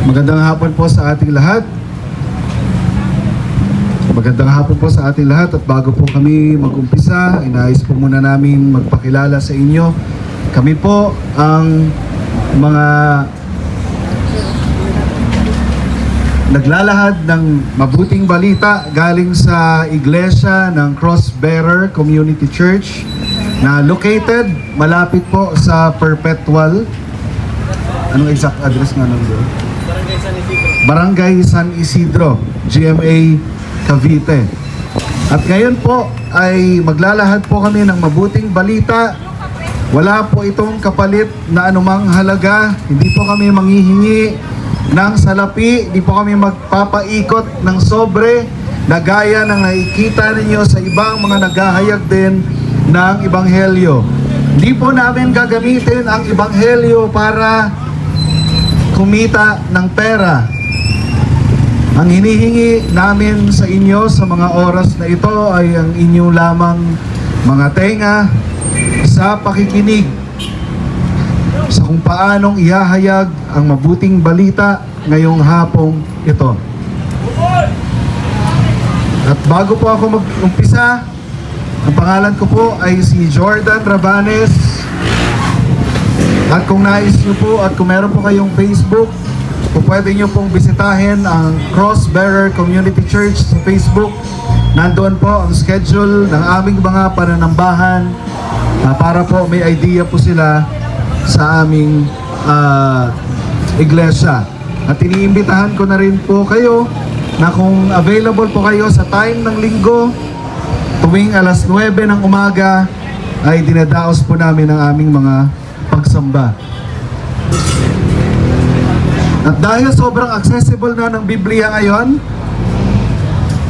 Magandang hapon po sa ating lahat. Magandang hapon po sa ating lahat, at bago po kami mag-umpisa, inayos po muna namin magpakilala sa inyo. Kami po ang mga naglalahad ng mabuting balita galing sa iglesia ng Cross Bearer Community Church na located malapit po sa Perpetual. Anong exact address nga nung doon? Barangay San Isidro, GMA Cavite. At ngayon po ay maglalahad po kami ng mabuting balita. Wala po itong kapalit na anumang halaga. Hindi po kami manghihingi ng salapi. Hindi po kami magpapaikot ng sobre na gaya ng nakikita ninyo sa ibang mga naghahayag din ng Ebanghelyo. Hindi po namin gagamitin ang Ebanghelyo para kumita ng pera. Ang hinihingi namin sa inyo sa mga oras na ito ay ang inyo lamang mga tenga sa pakikinig sa kung paanong ihahayag ang mabuting balita ngayong hapong ito. At bago po ako mag-umpisa, ang pangalan ko po ay si Jordan Rabanes. At kung nais nyo po at kung meron po kayong Facebook, kung pwede nyo pong bisitahin ang Cross Bearer Community Church sa Facebook. Nandoon po ang schedule ng aming mga pananambahan para po may idea po sila sa aming iglesia. At iniimbitahan ko na rin po kayo na kung available po kayo sa time ng linggo, tuwing alas 9 ng umaga ay dinadaos po namin ang aming mga pagsamba. At dahil sobrang accessible na ng Biblia ngayon,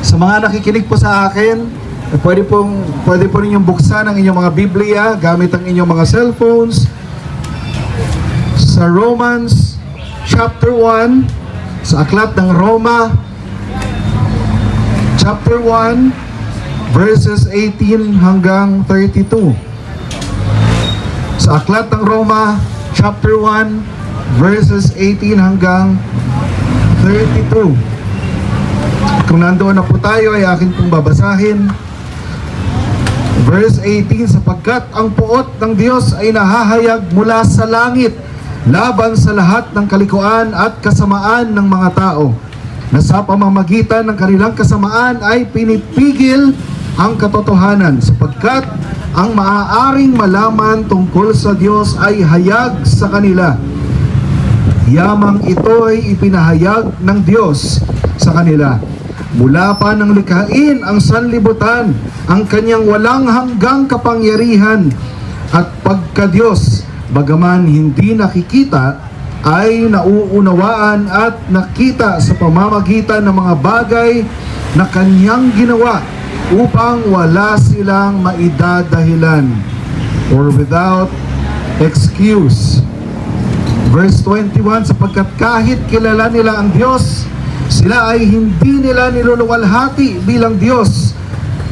sa mga nakikinig po sa akin, pwede po ninyong buksan ang inyong mga Biblia gamit ang inyong mga cellphones sa Romans chapter 1, sa aklat ng Roma chapter 1 verses 18 hanggang 32. Sa aklat ng Roma chapter 1 verses 18 hanggang 32. Kung nandoon na po tayo ay akin pong babasahin. Verse 18, sapagkat ang puot ng Diyos ay nahahayag mula sa langit laban sa lahat ng kalikuan at kasamaan ng mga tao, na sa pamamagitan ng kanilang kasamaan ay pinipigil ang katotohanan, sapagkat ang maaaring malaman tungkol sa Diyos ay hayag sa kanila. Yamang ito ay ipinahayag ng Diyos sa kanila. Mula pa nang likhain ang sanlibutan, ang kanyang walang hanggang kapangyarihan at pagka-Diyos, bagaman hindi nakikita, ay nauunawaan at nakita sa pamamagitan ng mga bagay na kanyang ginawa upang wala silang maidadahilan or without excuse. Verse 21, sapagkat kahit kilala nila ang Diyos, sila ay hindi nila niluluwalhati bilang Diyos,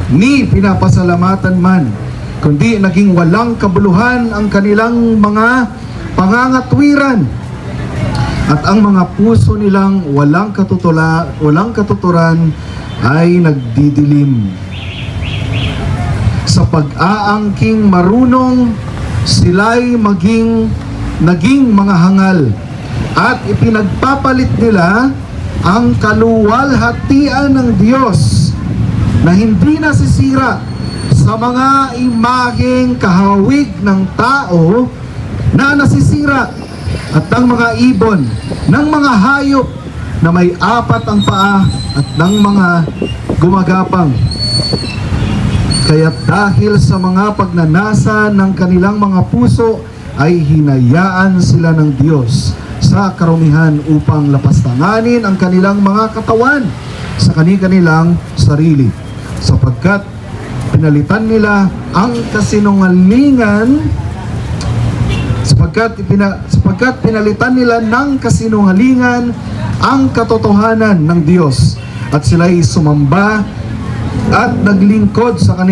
ni pinapasalamatan man, kundi naging walang kabuluhan ang kanilang mga pangangatwiran, at ang mga puso nilang walang katuturan ay nagdidilim. Sa pag-aangking marunong, sila'y naging mga hangal, at ipinagpapalit nila ang kaluwalhatian ng Diyos na hindi nasisira sa mga imaheng kahawig ng tao na nasisira, at ang mga ibon ng mga hayop na may apat ang paa at ng mga gumagapang. Kaya't dahil sa mga pagnanasa ng kanilang mga puso ay hinayaan sila ng Diyos sa karumihan upang lapastanganin ang kanilang mga katawan sa kanilang sarili, sapagkat pinalitan nila ang kasinungalingan sapagkat pinalitan nila ng kasinungalingan ang katotohanan ng Diyos, at sila'y sumamba at naglingkod sa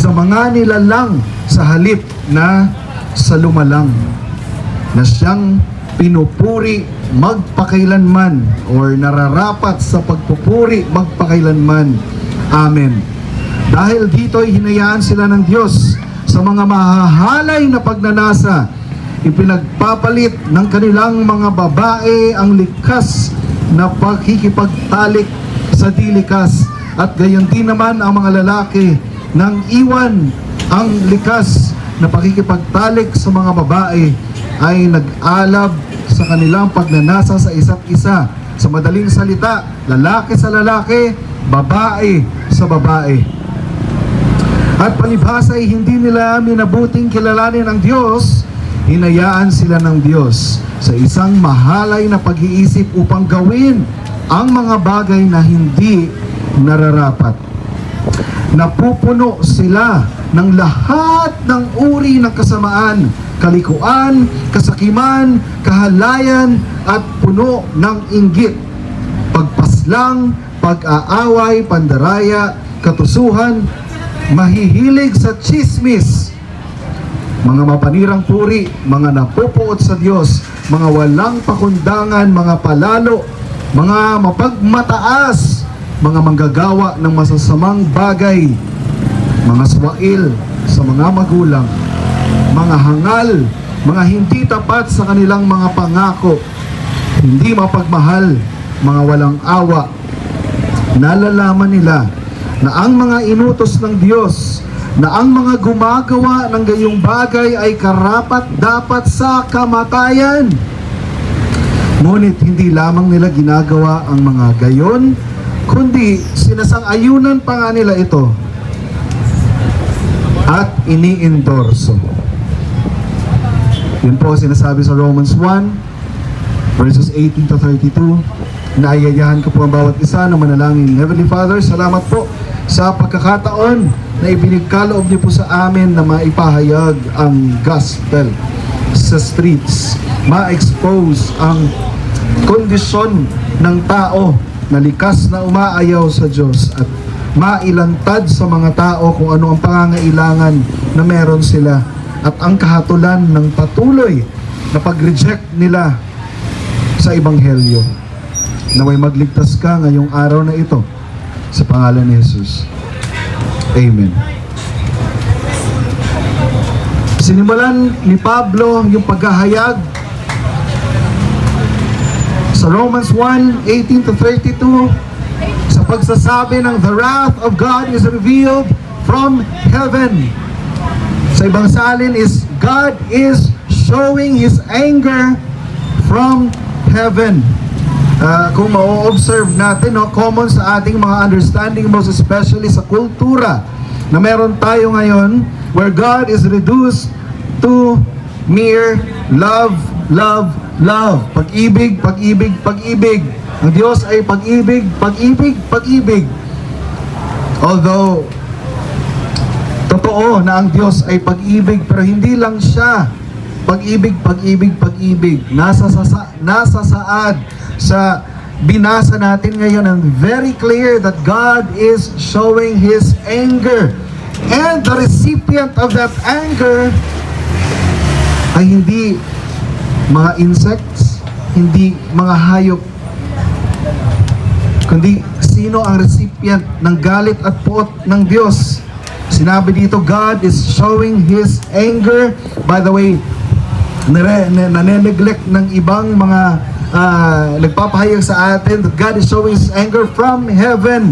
sa mga nilalang sa halip na sa lumalang, na siyang pinupuri magpakailanman or nararapat sa pagpupuri magpakailanman. Amen. Dahil dito'y hinayaan sila ng Diyos sa mga mahahalay na pagnanasa, ipinagpapalit ng kanilang mga babae ang likas na pagkikipagtalik sa di likas, at gayon din naman ang mga lalaki nang iwan ang likas na pakikipagtalik sa mga babae ay nag-alab sa kanilang pagnanasa sa isa't isa. Sa madaling salita, lalaki sa lalaki, babae sa babae. At palibhasa ay hindi nila minabuting kilalanin ang Diyos, hinayaan sila ng Diyos sa isang mahalay na pag-iisip upang gawin ang mga bagay na hindi nararapat. Napupuno sila ng lahat ng uri ng kasamaan, kalikuan, kasakiman, kahalayan, at puno ng inggit, pagpaslang, pag-aaway, pandaraya, katusuhan, mahihilig sa chismis, mga mapanirang puri, mga napupuot sa Diyos, mga walang pakundangan, mga palalo, mga mapagmataas, mga manggagawa ng masasamang bagay, mga swail sa mga magulang, mga hangal, mga hindi tapat sa kanilang mga pangako, hindi mapagmahal, mga walang awa. Nalalaman nila na ang mga inutos ng Diyos, na ang mga gumagawa ng gayong bagay ay karapat-dapat sa kamatayan. Ngunit hindi lamang nila ginagawa ang mga gayon, kundi sinasang-ayunan pa nga nila ito at ini-endorso. Yun po sinasabi sa Romans 1 verses 18 to 32. Naayayahan ko po ang bawat isa na manalangin. Heavenly Father, salamat po sa pagkakataon na ibinigkaloob niyo po sa amin na maipahayag ang gospel sa streets, ma-expose ang kondisyon ng tao na likas na umaayaw sa Diyos, at mailantad sa mga tao kung ano ang pangangailangan na meron sila, at ang kahatulan ng patuloy na pag-reject nila sa Ebanghelyo. Naway magligtas ka ngayong araw na ito sa pangalan ni Jesus. Amen. Sinimulan ni Pablo yung paghahayag sa Romans 1:18 to 32 sa pagsasabi ng the wrath of God is revealed from heaven. Sa ibang salin is God is showing His anger from heaven. Kung ma-observe natin, no, common sa ating mga understanding, most especially sa kultura na meron tayo ngayon, where God is reduced to mere love, love, love. Pag-ibig, pag-ibig, pag-ibig. Ang Diyos ay pag-ibig, pag-ibig, pag-ibig. Although, totoo na ang Diyos ay pag-ibig, pero hindi lang siya pag-ibig, pag-ibig, pag-ibig. Nasa saad sa binasa natin ngayon, and very clear that God is showing His anger. And the recipient of that anger ay hindi mga insects, hindi mga hayop, kundi sino ang recipient ng galit at puot ng Diyos. Sinabi dito, God is showing His anger. By the way, nane-neglect ng ibang mga nagpapahayag sa atin that God is showing His anger from heaven.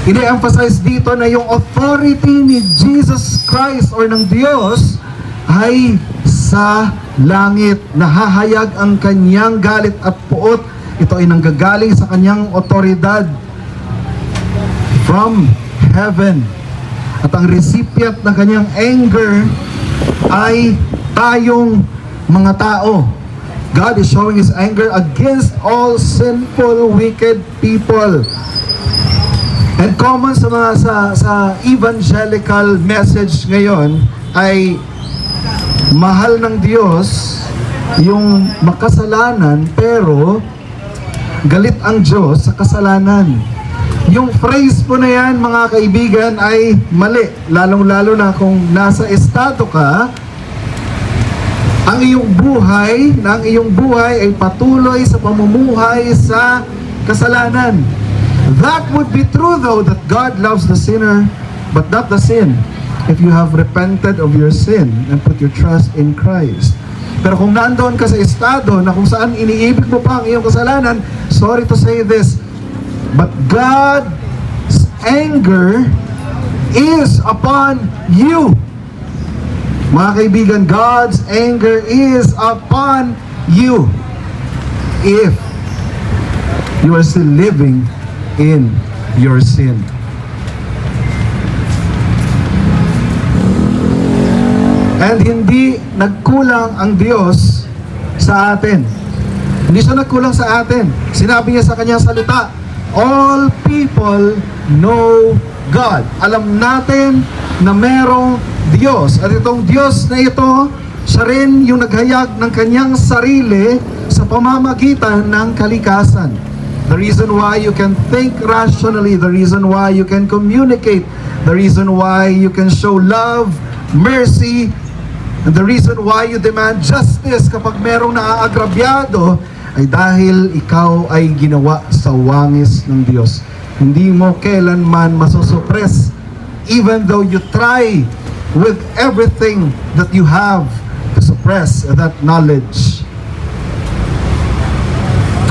Ini-emphasize dito na yung authority ni Jesus Christ or ng Diyos ay sa langit. Nahahayag ang kanyang galit at puot. Ito ay nanggagaling sa kanyang otoridad from heaven. At ang recipient ng kanyang anger ay tayong mga tao. God is showing His anger against all sinful, wicked people. And common sa mga sa evangelical message ngayon ay mahal ng Diyos yung makasalanan, pero galit ang Diyos sa kasalanan. Yung phrase po na yan, mga kaibigan, ay mali. Lalong-lalo na kung nasa estado ka, ang iyong buhay ay patuloy sa pamumuhay sa kasalanan. That would be true though, that God loves the sinner, but not the sin, if you have repented of your sin and put your trust in Christ. Pero kung nandoon ka sa estado na kung saan iniibig mo pa ang iyong kasalanan, sorry to say this, but God's anger is upon you. Mga kaibigan, God's anger is upon you if you are still living in your sin. And hindi nagkulang ang Diyos sa atin. Hindi siya nagkulang sa atin. Sinabi niya sa kanyang salita, all people know God. Alam natin na merong Diyos. At itong Diyos na ito, siya rin yung naghayag ng kanyang sarili sa pamamagitan ng kalikasan. The reason why you can think rationally, the reason why you can communicate, the reason why you can show love, mercy, and the reason why you demand justice kapag merong naaagrabyado ay dahil ikaw ay ginawa sa wangis ng Diyos. Hindi mo kailanman masusuppress even though you try with everything that you have to suppress that knowledge.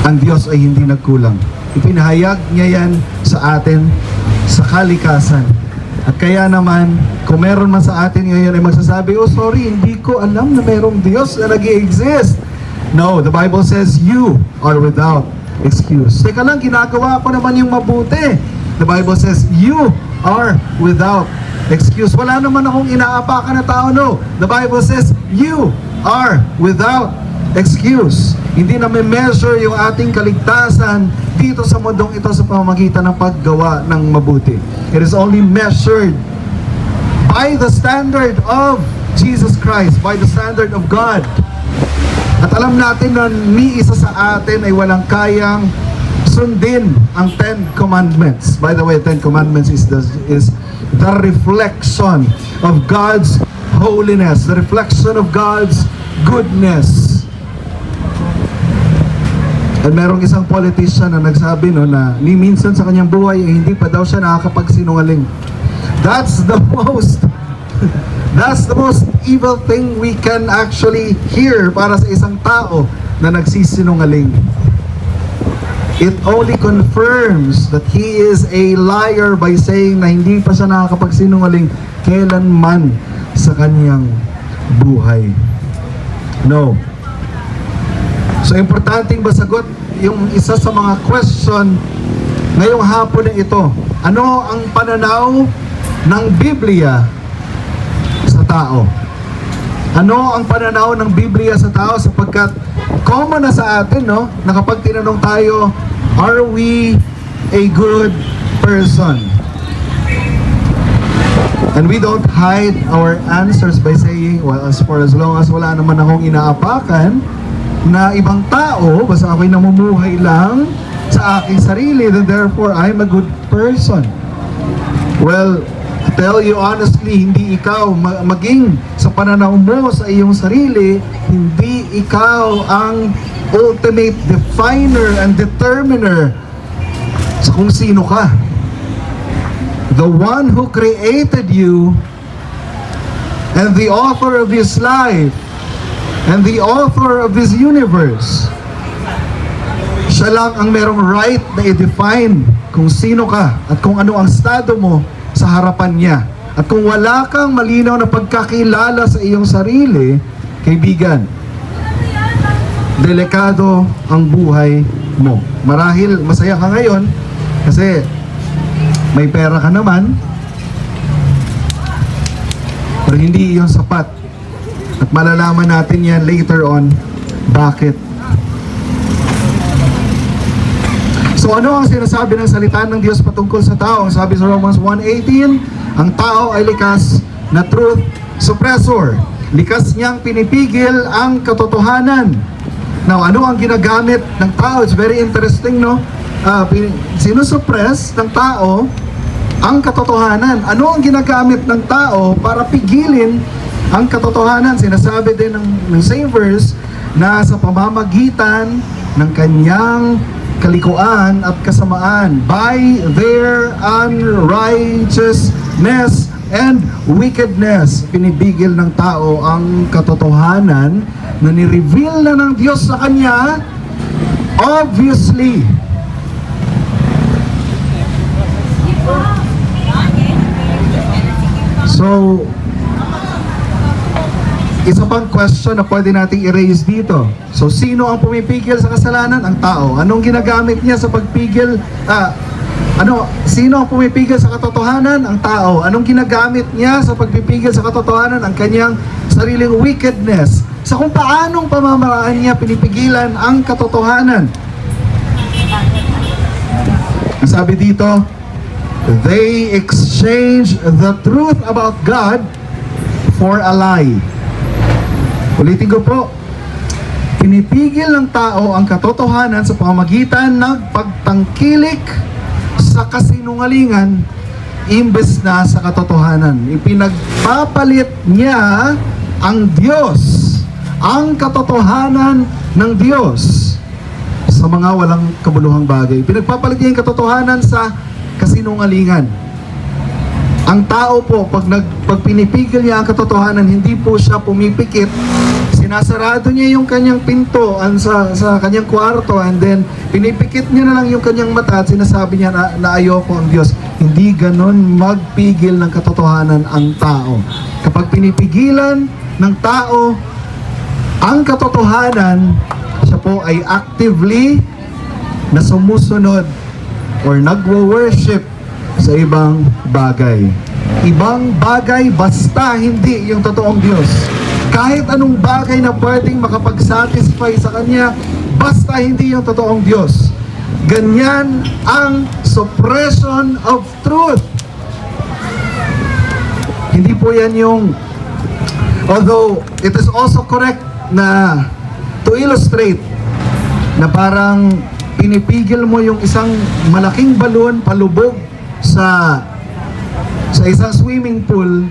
Ang Diyos ay hindi nagkulang. Ipinahayag niya yan sa atin sa kalikasan. At kaya naman, kung meron man sa atin ngayon ay magsasabi, oh sorry, hindi ko alam na merong Diyos na nag-i-exist. No, the Bible says you are without excuse. Teka lang, ginagawa ko naman yung mabuti. The Bible says you are without excuse. Wala naman akong inaapakan na tao, no. The Bible says you are without excuse. Hindi na may measure yung ating kaligtasan dito sa mundong ito sa pamamagitan ng paggawa ng mabuti. It is only measured by the standard of Jesus Christ, by the standard of God. At alam natin na ni isa sa atin ay walang kayang sundin ang Ten Commandments. By the way, Ten Commandments is the reflection of God's holiness, the reflection of God's goodness. At merong isang politician na nagsabi na ni minsan sa kanyang buhay ay hindi pa daw siya nakakapagsinungaling. That's the most evil thing we can actually hear para sa isang tao na nagsisinungaling. It only confirms that he is a liar by saying na hindi pa siya nakakapagsinungaling kailanman sa kanyang buhay. No. So, importanteng masagot yung isa sa mga question ngayong hapon na ito. Ano ang pananaw ng Biblia sa tao? Ano ang pananaw ng Biblia sa tao? Sapagkat common na sa atin, no? Na kapag tinanong tayo, are we a good person? And we don't hide our answers by saying, well, for as long as wala naman akong inaapakan na ibang tao, basta ako'y namumuhay lang sa aking sarili, then therefore I'm a good person. Well, to tell you honestly, hindi ikaw maging sa pananaw mo sa iyong sarili, hindi ikaw ang ultimate definer and determiner sa kung sino ka. The one who created you and the author of this life and the author of this universe, siya lang ang merong right na i-define kung sino ka at kung ano ang estado mo sa harapan niya. At kung wala kang malinaw na pagkakilala sa iyong sarili, kaibigan, delikado ang buhay mo. Marahil masaya ka ngayon kasi may pera ka naman, pero hindi iyon sapat. At malalaman natin yan later on, bakit. So ano ang sinasabi ng salita ng Diyos patungkol sa tao? Sabi sa Romans 1:18, ang tao ay likas na truth suppressor. Likas niyang pinipigil ang katotohanan. Now, ano ang ginagamit ng tao? It's very interesting, no? sinusuppress ng tao ang katotohanan. Ano ang ginagamit ng tao para pigilin ang katotohanan? Sinasabi din ng same verse na sa pamamagitan ng kanyang kalikuan at kasamaan, by their unrighteousness and wickedness, pinibigil ng tao ang katotohanan na ni-reveal na ng Diyos sa kanya. Obviously, so, isa pang question na pwede nating i-raise dito. So, sino ang pumipigil sa kasalanan? Ang tao. Anong ginagamit niya sa pagpigil? Sino ang pumipigil sa katotohanan? Ang tao. Anong ginagamit niya sa pagpipigil sa katotohanan? Ang kanyang sariling wickedness. Sa kung paanong pamamaraan niya pinipigilan ang katotohanan. Ang sabi dito, they exchange the truth about God for a lie. Ulitin ko po, pinipigil ng tao ang katotohanan sa pamamagitan ng pagtangkilik sa kasinungalingan imbes na sa katotohanan. Ipinagpapalit niya ang Diyos, ang katotohanan ng Diyos sa mga walang kabuluhang bagay. Pinagpapalit niya yung katotohanan sa kasinungalingan. Ang tao po, pag pinipigil niya ang katotohanan, hindi po siya pumipikit. Sinasarado niya yung kanyang pinto sa kanyang kwarto, and then pinipikit niya na lang yung kanyang mata at sinasabi niya na ayoko ang Diyos. Hindi ganon magpigil ng katotohanan ang tao. Kapag pinipigilan ng tao ang katotohanan, siya po ay actively na sumusunod or nagwo-worship sa ibang bagay. Ibang bagay basta hindi yung totoong Diyos. Kahit anong bagay na pwedeng makapag-satisfy sa Kanya, basta hindi yung totoong Diyos. Ganyan ang suppression of truth. Hindi po yan yung, although it is also correct na to illustrate na parang pinipigil mo yung isang malaking balon palubog sa isang swimming pool,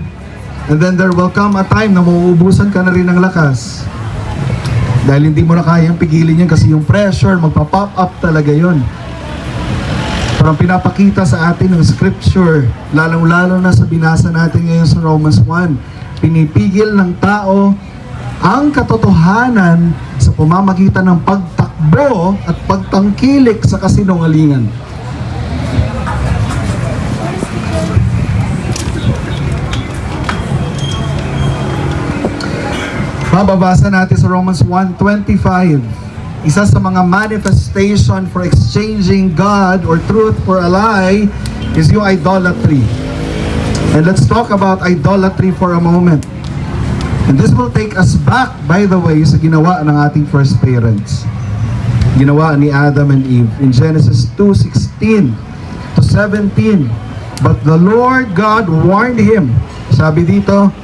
and then there will come a time na mauubusan ka na rin ng lakas dahil hindi mo na kayang pigilin yan kasi yung pressure, magpa-pop up talaga yun. Parang pinapakita sa atin ng scripture, lalong-lalo na sa binasa natin ngayon sa Romans 1, pinipigil ng tao ang katotohanan sa pamamagitan ng pagtakbo at pagtangkilik sa kasinungalingan. Mababasa natin sa Romans 1:25. Isa sa mga manifestation for exchanging God or truth for a lie is yung idolatry. And let's talk about idolatry for a moment. And this will take us back, by the way, sa ginawa ng ating first parents. Ginawa ni Adam and Eve in Genesis 2:16 to 17. But the Lord God warned him. Sabi dito,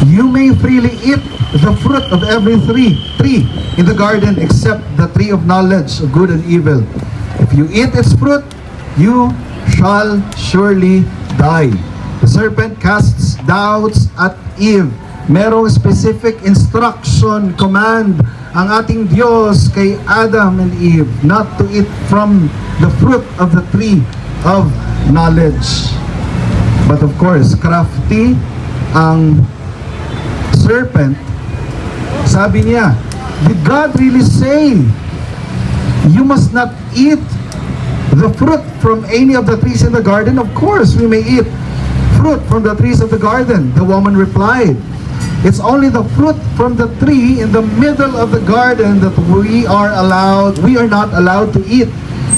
you may freely eat the fruit of every tree in the garden except the tree of knowledge of good and evil. If you eat its fruit, you shall surely die. The serpent casts doubts at Eve. Merong specific instruction, command ang ating Diyos kay Adam and Eve not to eat from the fruit of the tree of knowledge. But of course, crafty ang serpent. Sabi niya, did God really say you must not eat the fruit from any of the trees in the garden? Of course, we may eat fruit from the trees of the garden. The woman replied, it's only the fruit from the tree in the middle of the garden that we are not allowed to eat.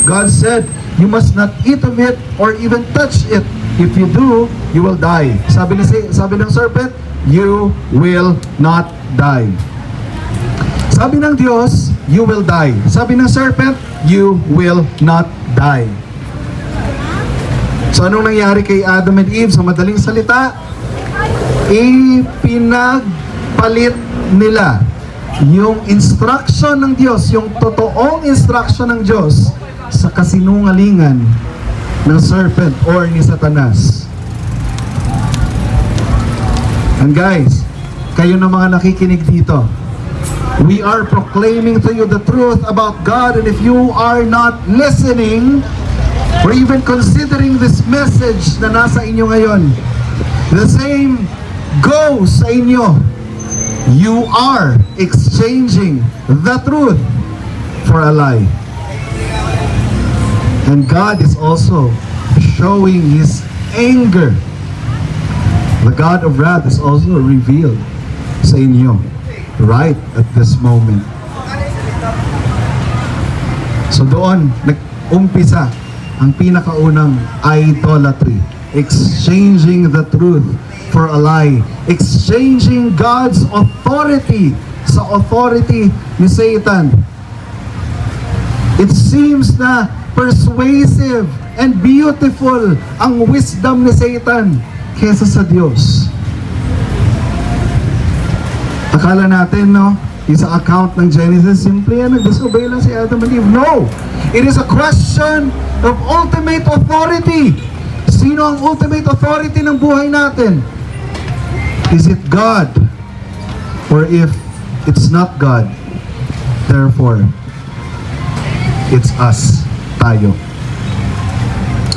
God said, you must not eat of it or even touch it. If you do, you will die. Sabi ng serpent, you will not die. Sabi ng Diyos, you will die. Sabi ng serpent, you will not die. So anong nangyari kay Adam and Eve? Sa madaling salita, ipinagpalit nila yung instruction ng Diyos, yung totoong instruction ng Diyos sa kasinungalingan ng serpent or ni Satanas. And guys, kayo na mga nakikinig dito, we are proclaiming to you the truth about God, and if you are not listening or even considering this message na nasa inyo ngayon, the same goes sa inyo. You are exchanging the truth for a lie. And God is also showing His anger. The God of wrath is also revealed sa inyo right at this moment. So doon, nag-umpisa ang pinakaunang idolatry. Exchanging the truth for a lie. Exchanging God's authority sa authority ni Satan. It seems na persuasive and beautiful ang wisdom ni Satan kesa sa Diyos. Akala natin, no, sa account ng Genesis, simple yan, nag-disobey lang si Adam and Eve. No! It is a question of ultimate authority. Sino ang ultimate authority ng buhay natin? Is it God? Or if it's not God, therefore, it's us, tayo.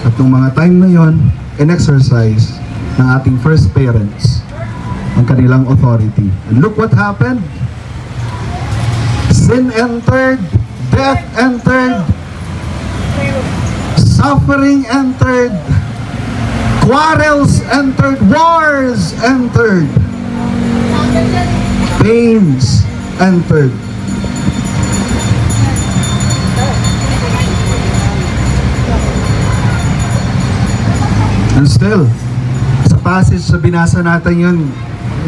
At nung mga time na yon, in-exercise ng ating first parents ang kanilang authority. And look what happened. Sin entered, death entered, suffering entered, quarrels entered, wars entered, pains entered. And still, sa passage na binasa natin yun,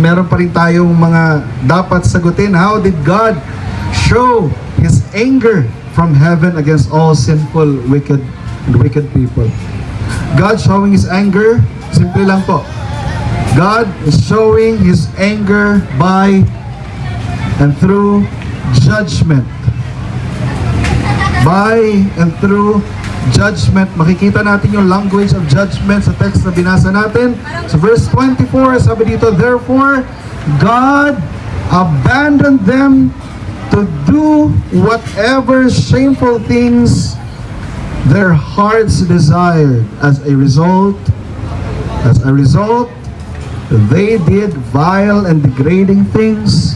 meron pa rin tayong mga dapat sagutin. How did God show His anger from heaven against all sinful, wicked people? God showing His anger, simple lang po. God is showing His anger by and through judgment. By and through judgment. Makikita natin yung language of judgment sa text na binasa natin. So verse 24, sabi dito, therefore, God abandoned them to do whatever shameful things their hearts desired. As a result, they did vile and degrading things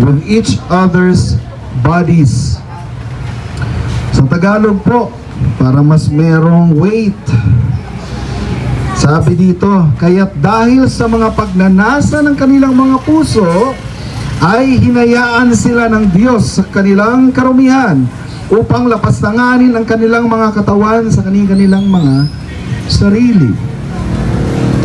with each other's bodies. Sa Tagalog po, para mas merong weight, sabi dito, kaya't dahil sa mga pagnanasa ng kanilang mga puso, ay hinayaan sila ng Diyos sa kanilang karumihan upang lapastanganin ang kanilang mga katawan sa kanilang mga sarili.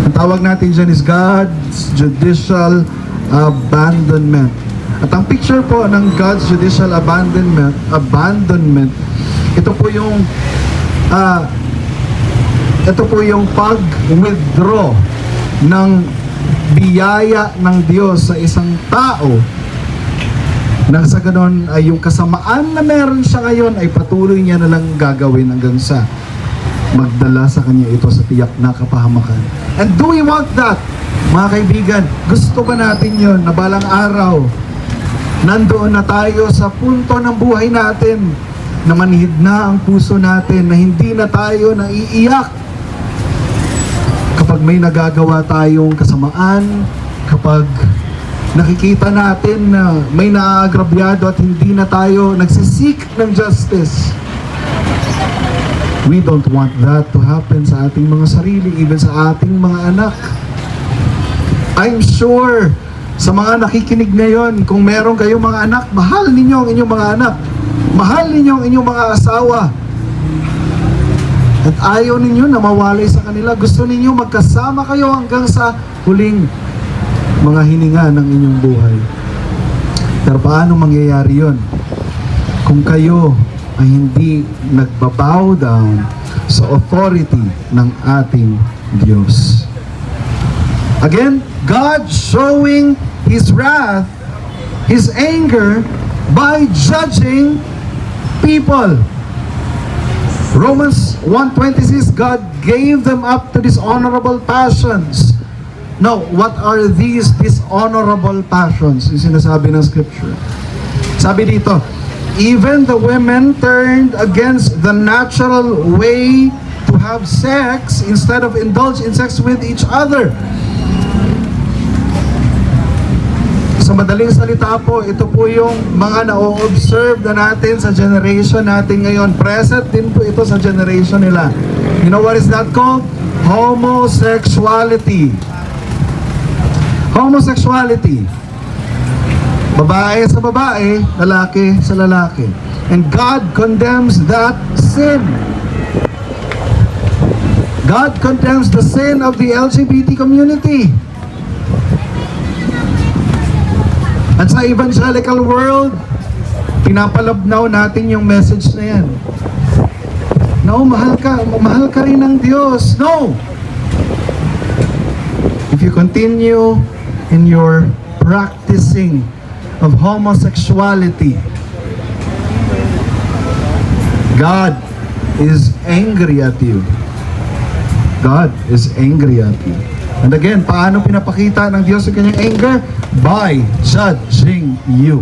Ang tawag natin dyan is God's judicial abandonment. At ang picture po ng God's judicial abandonment, ito po yung pag-withdraw ng biyaya ng Diyos sa isang tao, nang sa ganon ay yung kasamaan na meron siya ngayon ay patuloy niya na lang gagawin hanggang sa magdala sa kanya ito sa tiyak na kapahamakan. And do we want that? Mga kaibigan, gusto ba natin yun na balang araw nandoon na tayo sa punto ng buhay natin na manhid na ang puso natin, na hindi na tayo naiiyak kapag may nagagawa tayong kasamaan, kapag nakikita natin na may naaagrabyado at hindi na tayo nagsisik ng justice. We don't want that to happen sa ating mga sarili, even sa ating mga anak. I'm sure sa mga nakikinig ngayon, kung meron kayong mga anak, mahal ninyo ang inyong mga anak. Mahal ninyo ang inyong mga asawa. At ayaw ninyo na mawalay sa kanila. Gusto ninyo magkasama kayo hanggang sa huling mga hininga ng inyong buhay. Pero paano mangyayari yon kung kayo ay hindi nagbabow down sa authority ng ating Diyos? Again, God showing His wrath, His anger by judging people. Romans 1:26, God gave them up to dishonorable passions. Now, what are these dishonorable passions? Yung sinasabi ng scripture. Sabi dito, even the women turned against the natural way to have sex instead of indulge in sex with each other. Sa madaling salita po, ito po yung mga na-observe na natin sa generation natin ngayon. Present din po ito sa generation nila. You know what is that called? Homosexuality. Homosexuality. Babae sa babae, lalaki sa lalaki. And God condemns that sin. God condemns the sin of the LGBT community. At sa evangelical world, pinapalabnaw natin yung message na yan. No, mahal ka rin ng Diyos. No! If you continue in your practicing of homosexuality, God is angry at you. God is angry at you. And again, paano pinapakita ng Diyos ang kanyang anger? By judging you.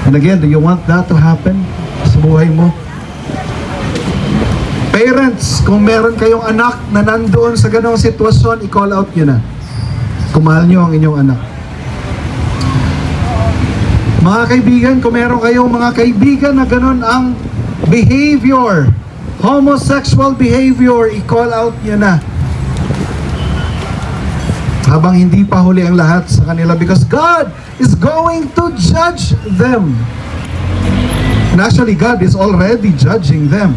And again, do you want that to happen sa buhay mo? Parents, kung meron kayong anak na nandoon sa ganong sitwasyon, i-call out nyo na. Kung mahal nyo ang inyong anak. Mga kaibigan, kung meron kayong mga kaibigan na ganon ang behavior, homosexual behavior, i-call out nyo na. Habang hindi pa huli ang lahat sa kanila, because God is going to judge them. And actually, God is already judging them.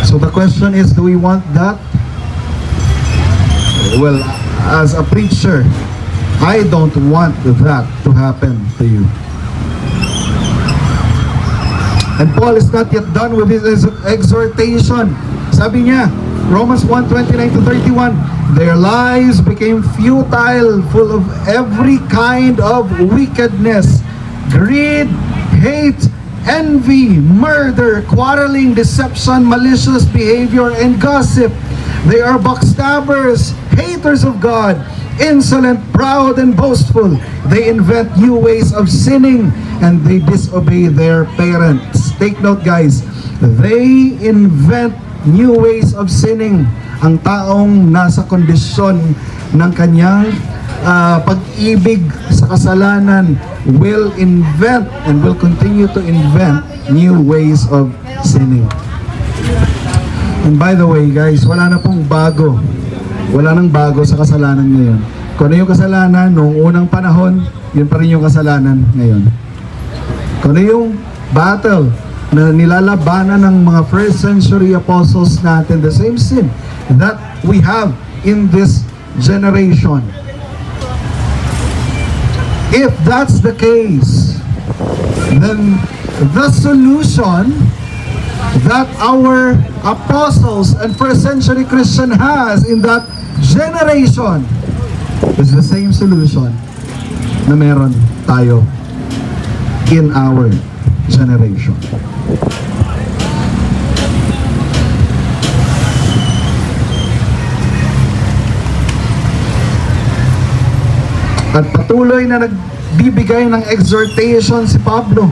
So the question is, do we want that? Well, as a preacher, I don't want that to happen to you. And Paul is not yet done with his exhortation. Sabi niya, Romans 1:29-31, their lives became futile, full of every kind of wickedness, greed, hate, envy, murder, quarreling, deception, malicious behavior, and gossip. They are backstabbers, haters of God, insolent, proud, and boastful. They invent new ways of sinning, and they disobey their parents. Take note, guys. They invent new ways of sinning. Ang taong nasa kondisyon ng kanyang pag-ibig sa kasalanan will invent and will continue to invent new ways of sinning. And by the way, guys, wala na pong bago. Wala nang bago sa kasalanan ngayon. Kung ano yung kasalanan noong unang panahon, yun pa rin yung kasalanan ngayon. Kung ano yung battle na nilalabanan ng mga first century apostles natin, the same sin that we have in this generation. If that's the case, then the solution that our apostles and first century Christian has in that generation is the same solution na meron tayo in our generation. At patuloy na nagbibigay ng exhortation si Pablo.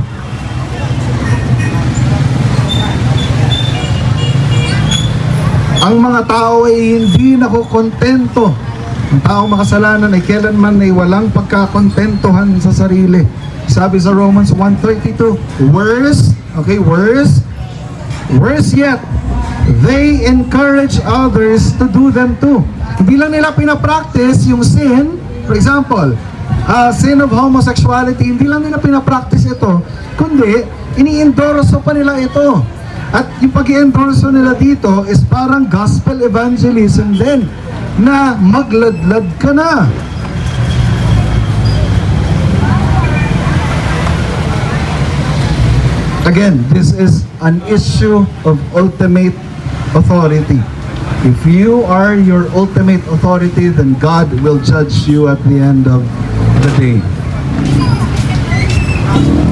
Ang mga tao ay hindi nakokontento. Ang taong makasalanan ay kailanman ay walang pagkakontentuhan sa sarili. Sabi sa Romans 1:32, worse yet, they encourage others to do them too. Hindi lang nila pinapractice yung sin. For example, sin of homosexuality, hindi lang nila pinapractice ito, kundi ini-endorso pa nila ito. At yung pag-i-endorso nila dito is parang gospel evangelism din, na magladlad ka na. Again, this is an issue of ultimate authority. If you are your ultimate authority, then God will judge you at the end of the day.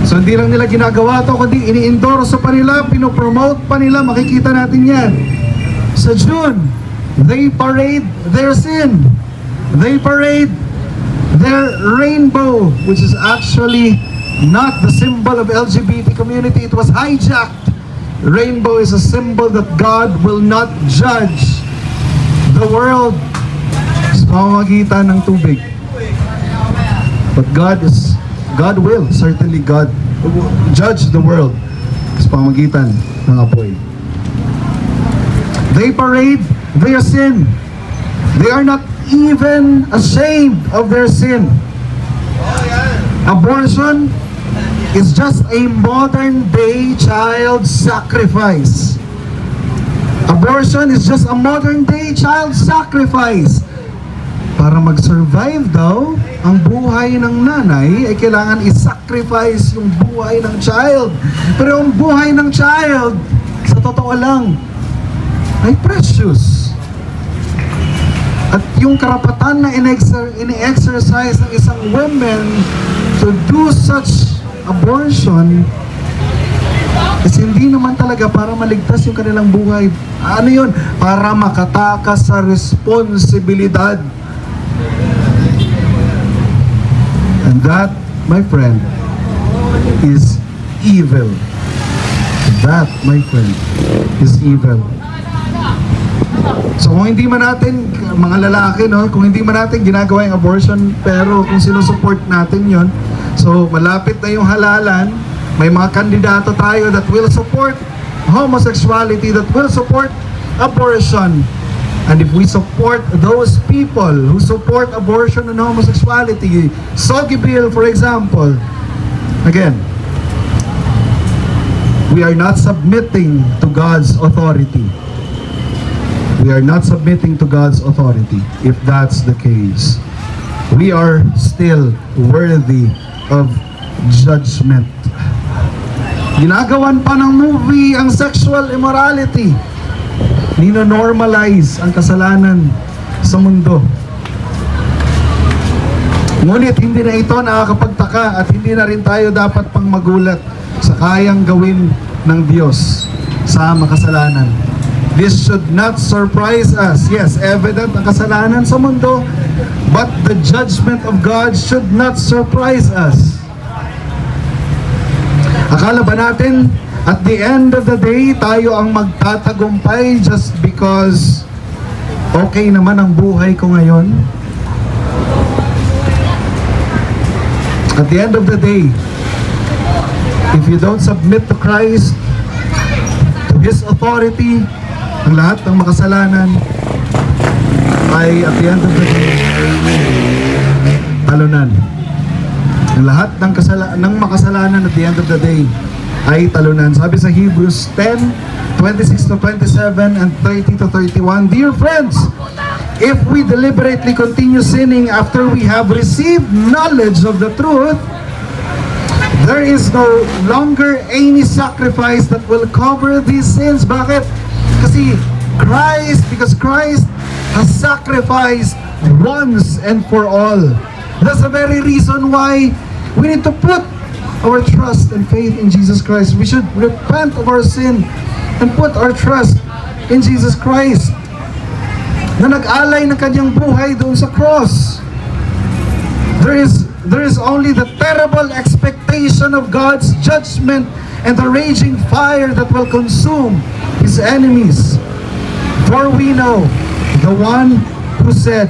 So hindi lang nila ginagawa to, kundi ini-endorso pa nila, pinopromote pa nila, makikita natin yan. Sa June, they parade their sin. They parade their rainbow, which is actually not the symbol of LGBT community. It was hijacked. Rainbow is a symbol that God will not judge the world sa pamamagitan ng tubig. But God will certainly judge the world sa pamamagitan ng apoy. They parade their sin. They are not even ashamed of their sin. Abortion is just a modern day child sacrifice. Abortion is just a modern day child sacrifice. Para mag-survive daw ang buhay ng nanay, ay kailangan i-sacrifice yung buhay ng child. Pero yung buhay ng child, sa totoo lang, ay precious. At yung karapatan na ini-exercise ng isang woman to do such abortion is hindi naman talaga para maligtas yung kanilang buhay. Ano yun? Para makatakas sa responsibilidad. And that, my friend, is evil. That, my friend, is evil. So kung hindi man natin, mga lalaki, no, kung hindi man natin ginagawa yung abortion, pero kung sinusupport natin yon, so malapit na yung halalan, may mga kandidato tayo that will support homosexuality, that will support abortion. And if we support those people who support abortion and homosexuality, Sogi Bill, for example, again, we are not submitting to God's authority. We are not submitting to God's authority if that's the case. We are still worthy of judgment. Ginagawan pa ng movie ang sexual immorality. Nino-normalize ang kasalanan sa mundo. Ngunit hindi na ito nakakapagtaka at hindi na rin tayo dapat pang magulat sa kayang gawin ng Diyos sa makasalanan. This should not surprise us. Yes, evident ang kasalanan sa mundo, but the judgment of God should not surprise us. Akala ba natin at the end of the day, tayo ang magtatagumpay just because okay naman ang buhay ko ngayon? At the end of the day, if you don't submit to Christ, to His authority, ang lahat ng makasalanan ay at the end of the day, talunan. Ang lahat ng makasalanan at the end of the day ay talunan. Sabi sa Hebrews 10:26-27 and 30-31, Dear friends, if we deliberately continue sinning after we have received knowledge of the truth, there is no longer any sacrifice that will cover these sins. Bakit? Because Christ has sacrificed once and for all. That's the very reason why we need to put our trust and faith in Jesus Christ. We should repent of our sin and put our trust in Jesus Christ na nag-alay ng kanyang buhay doon sa cross. There is only the terrible expectation of God's judgment and the raging fire that will consume His enemies. For we know the one who said,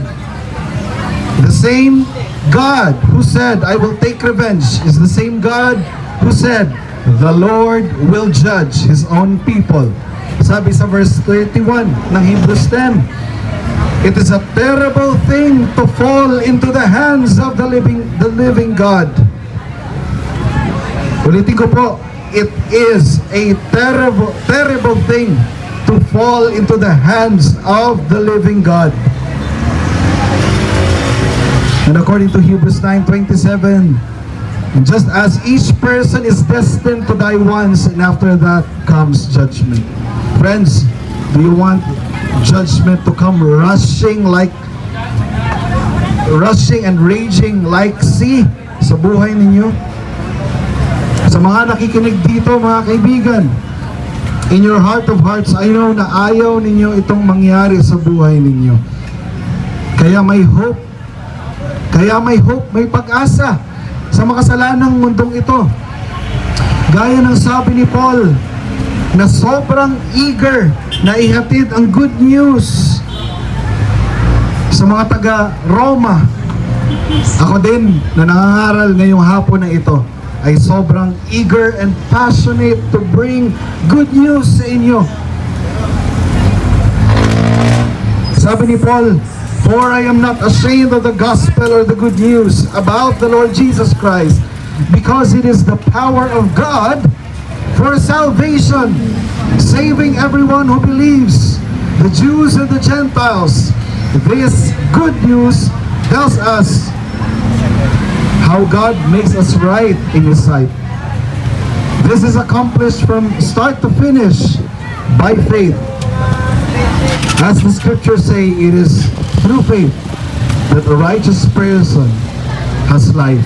the same God who said, I will take revenge, is the same God who said, the Lord will judge His own people. Sabi sa verse 31 ng Hebrews 10, it is a terrible thing to fall into the hands of the living God. Ulitin ko po, it is a terrible thing to fall into the hands of the living God. And according to Hebrews 9:27, just as each person is destined to die once, and after that comes judgment. Friends, do you want judgment to come rushing like rushing and raging like sea sa buhay ninyo? Sa mga nakikinig dito, mga kaibigan, in your heart of hearts, I know na ayaw ninyo itong mangyari sa buhay ninyo. Kaya may hope. Kaya may hope, may pag-asa sa makasalanang mundong ito. Gaya ng sabi ni Paul, na sobrang eager na ihatid ang good news sa mga taga-Roma. Ako din, na nangangaral ngayong hapon na ito, ay sobrang eager and passionate to bring good news sa inyo. Sabi ni Paul, "For I am not ashamed of the gospel or the good news about the Lord Jesus Christ, because it is the power of God for salvation, saving everyone who believes, the Jews and the Gentiles." This good news tells us how God makes us right in His sight. This is accomplished from start to finish by faith. As the scriptures say, it is through faith that a righteous person has life.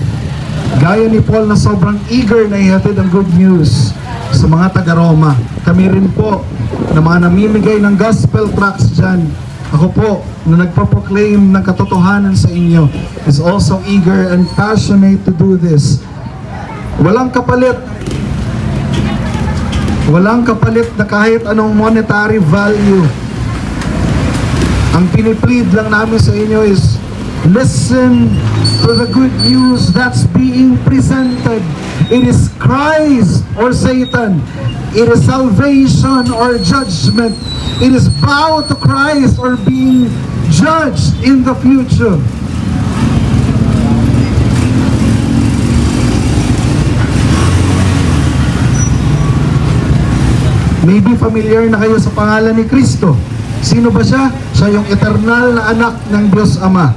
Gaya ni Paul na sobrang eager na ihatid ang good news sa mga taga-Roma, kami rin po na mga namimigay ng gospel tracts dyan, ako po na nagpaproclaim ng katotohanan sa inyo, is also eager and passionate to do this. Walang kapalit. Walang kapalit na kahit anong monetary value. Ang piniplead lang namin sa inyo is, listen to the good news that's being presented. It is Christ or Satan. It is salvation or judgment. It is bow to Christ or being judged in the future. Maybe familiar na kayo sa pangalan ni Kristo. Sino ba siya? Siya yung eternal na anak ng Diyos Ama.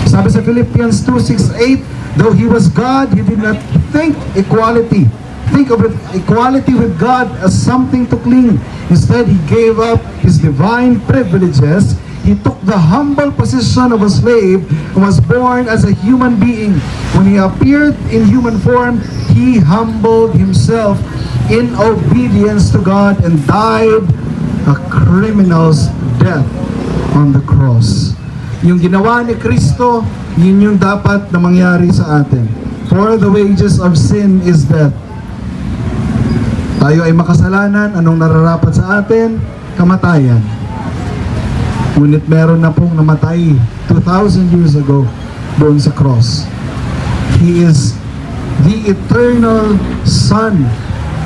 Sabi sa Philippians 2:6-8, though He was God, He did not think of equality with God as something to cling. Instead, He gave up His divine privileges. He took the humble position of a slave and was born as a human being. When He appeared in human form, He humbled Himself in obedience to God and died a criminal's death on the cross. Yung ginawa ni Kristo, yun yung dapat na mangyari sa atin. For the wages of sin is death. Tayo ay makasalanan, anong nararapat sa atin? Kamatayan. Ngunit meron na pong namatay 2,000 years ago doon sa cross. He is the eternal Son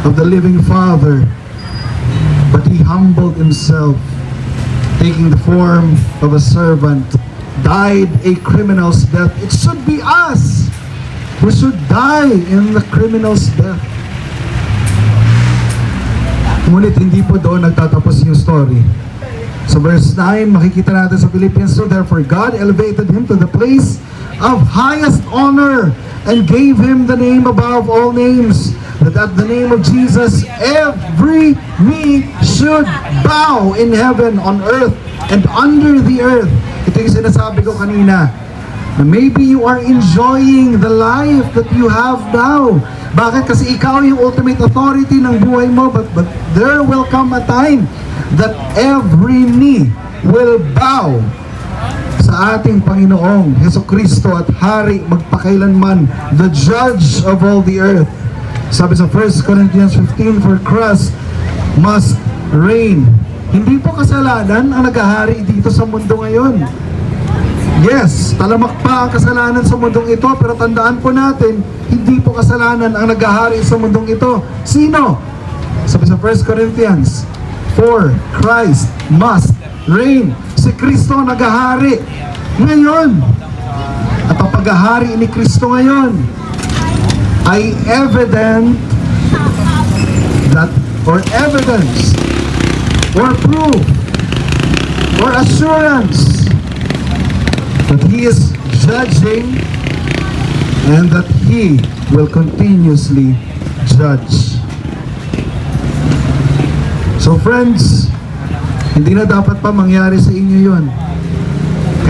of the living Father, but He humbled Himself, taking the form of a servant, died a criminal's death. It should be us who should die in the criminal's death. Ngunit hindi po doon nagtatapos yung story. Sa verse 9, makikita natin sa Philippians 2, therefore God elevated Him to the place of highest honor and gave Him the name above all names, that at the name of Jesus every knee should bow in heaven, on earth, and under the earth. Ito yung sinasabi ko kanina, na maybe you are enjoying the life that you have now. Bakit? Kasi ikaw yung ultimate authority ng buhay mo, but there will come a time that every knee will bow sa ating Panginoong Jesucristo at Hari magpakailanman, the Judge of all the earth. Sabi sa 1 Corinthians 15, for Christ must reign. Hindi po kasalanan ang naghahari dito sa mundo ngayon. Yes, talamak pa ang kasalanan sa mundong ito, pero tandaan po natin, hindi po kasalanan ang naghahari sa mundong ito. Sino? Sabi sa 1 Corinthians, for Christ must reign. Si Kristo ang naghahari ngayon. At ang paghahari ni Kristo ngayon ay evident that, or evidence, or proof, or assurance that He is judging and that He will continuously judge. So friends, hindi na dapat pa mangyari sa inyo yun.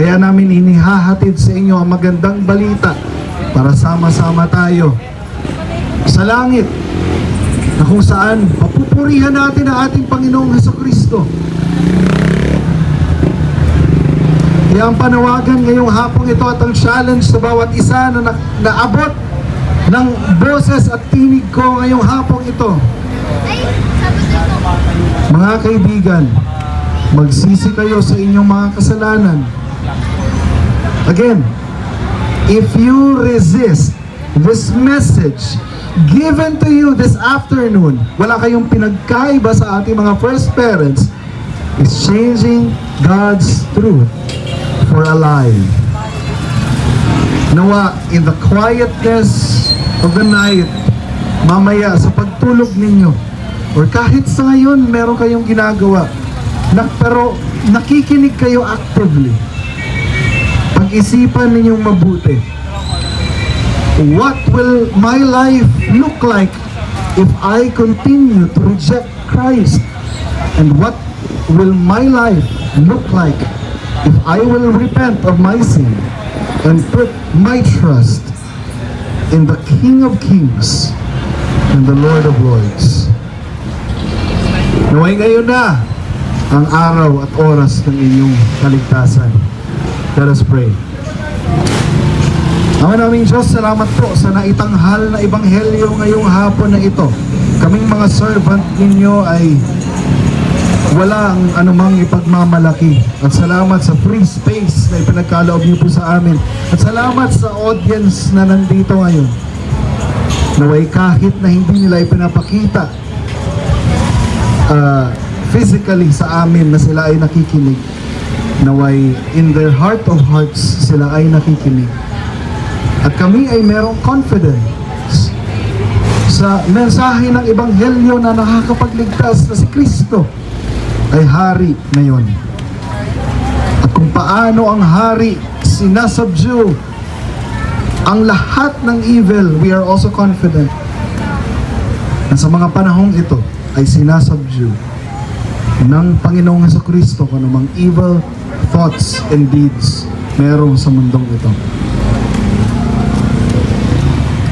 Kaya namin inihahatid sa inyo ang magandang balita para sama-sama tayo sa langit, na kung saan papupurihan natin ang ating Panginoong Hesukristo. Kaya ang panawagan ngayong hapong ito at ang challenge sa bawat isa na naabot ng boses at tinig ko ngayong hapong ito. Mga kaibigan, magsisi kayo sa inyong mga kasalanan. Again, if you resist this message given to you this afternoon, wala kayong pinagkaiba sa ating mga first parents, is changing God's truth for a lie. Nawa, in the quietness of the night, mamaya sa pagtulog ninyo, or kahit sa ngayon meron kayong ginagawa, pero nakikinig kayo actively, pag-isipan ninyong mabuti. What will my life look like if I continue to reject Christ? And what will my life look like if I will repent of my sin and put my trust in the King of Kings and the Lord of Lords? Naway ngayon na ang araw at oras ng inyong kaligtasan. Let us pray. Ama naming Diyos, salamat po sa naitanghal na ebanghelyo ngayong hapon na ito. Kaming mga servant ninyo ay wala ang anumang ipagmamalaki. At salamat sa free space na ipinagkaloob niyo po sa amin. At salamat sa audience na nandito ngayon. Naway kahit na hindi nila ipinapakita physically sa amin na sila ay nakikinig, naway in their heart of hearts sila ay nakikinig. At kami ay merong confidence sa mensahe ng ebanghelyo na nakakapagligtas na si Kristo ay hari ngayon. At kung paano ang hari sinasubdue ang lahat ng evil, we are also confident na sa mga panahong ito ay sinasubdue ng Panginoong Hesukristo kung anumang evil thoughts and deeds meron sa mundong ito.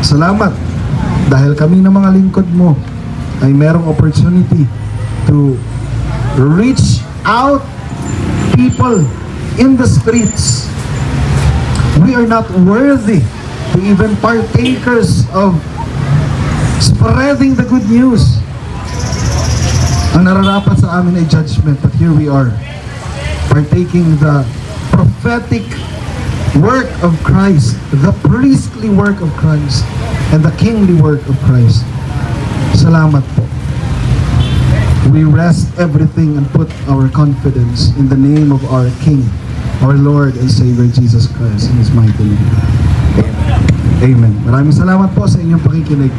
Salamat dahil kami ng mga lingkod mo ay merong opportunity to reach out people in the streets. We are not worthy to even partakers of spreading the good news. Ang nararapat sa amin ay judgment, but here we are partaking the prophetic work of Christ, the priestly work of Christ, and the kingly work of Christ. Salamat po. We rest everything and put our confidence in the name of our King, our Lord and Savior Jesus Christ, in His mighty name. Amen. Maraming salamat po sa inyong pakikinig.